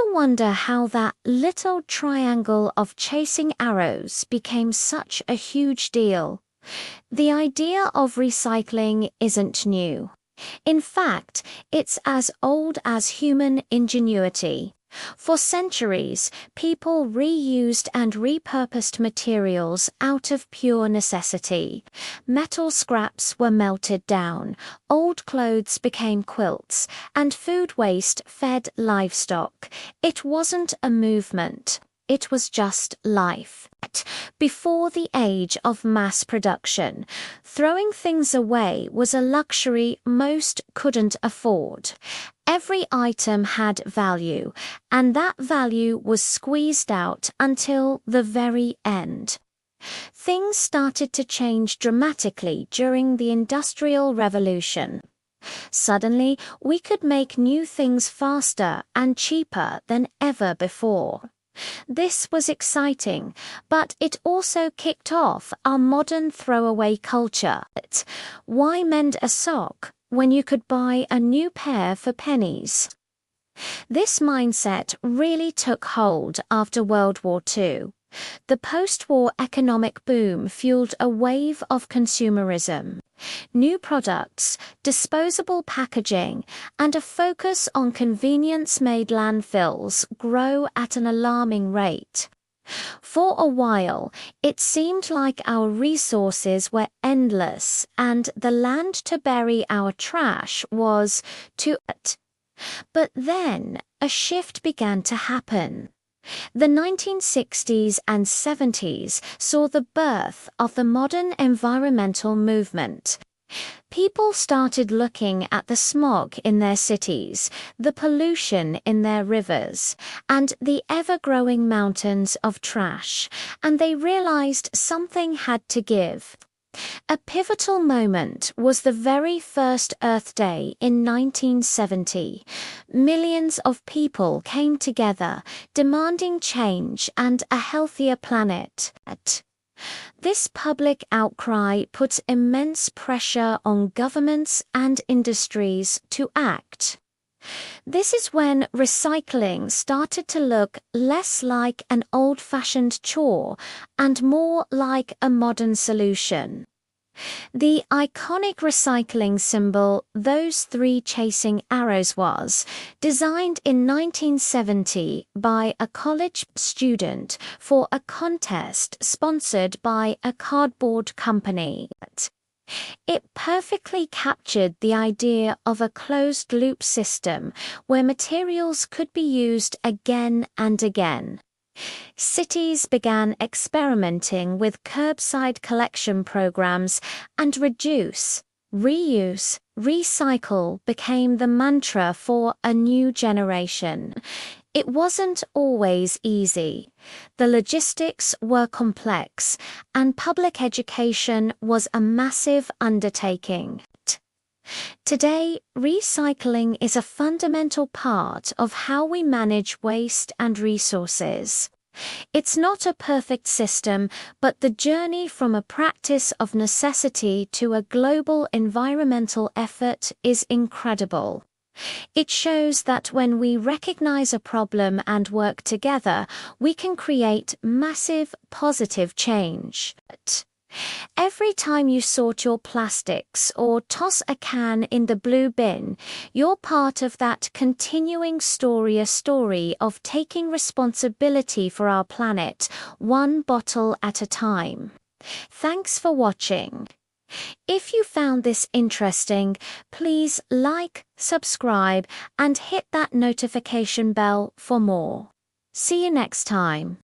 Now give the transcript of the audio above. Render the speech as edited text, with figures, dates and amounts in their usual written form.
ever wonder how that little triangle of chasing arrows became such a huge deal? The idea of recycling isn't new. In fact, it's as old as human ingenuity. For centuries, people reused and repurposed materials out of pure necessity. Metal scraps were melted down, old clothes became quilts, and food waste fed livestock. It wasn't a movement. It was just life. Before the age of mass production, throwing things away was a luxury most couldn't afford. Every item had value, and that value was squeezed out until the very end. Things started to change dramatically during the Industrial Revolution. Suddenly, we could make new things faster and cheaper than ever before. This was exciting, but it also kicked off our modern throwaway culture. Why mend a sock when you could buy a new pair for pennies? This mindset really took hold after World War II. The post-war economic boom fueled a wave of consumerism. New products, disposable packaging, and a focus on convenience made landfills grow at an alarming rate. For a while, it seemed like our resources were endless and the land to bury our trash was too. But then a shift began to happen. The 1960s and 70s saw the birth of the modern environmental movement. People started looking at the smog in their cities, the pollution in their rivers, and the ever-growing mountains of trash, and they realized something had to give. A pivotal moment was the very first Earth Day in 1970. Millions of people came together, demanding change and a healthier planet. This public outcry put immense pressure on governments and industries to act. This is when recycling started to look less like an old-fashioned chore and more like a modern solution. The iconic recycling symbol, those three chasing arrows, was designed in 1970 by a college student for a contest sponsored by a cardboard company. It perfectly captured the idea of a closed-loop system where materials could be used again and again. Cities began experimenting with curbside collection programs, and reduce, reuse, recycle became the mantra for a new generation. It wasn't always easy. The logistics were complex, and public education was a massive undertaking. Today, recycling is a fundamental part of how we manage waste and resources. It's not a perfect system, but the journey from a practice of necessity to a global environmental effort is incredible. It shows that when we recognize a problem and work together, we can create massive positive change. Every time you sort your plastics or toss a can in the blue bin, you're part of that continuing story of taking responsibility for our planet, one bottle at a time. Thanks for watching. If you found this interesting, please like, subscribe, and hit that notification bell for more. See you next time.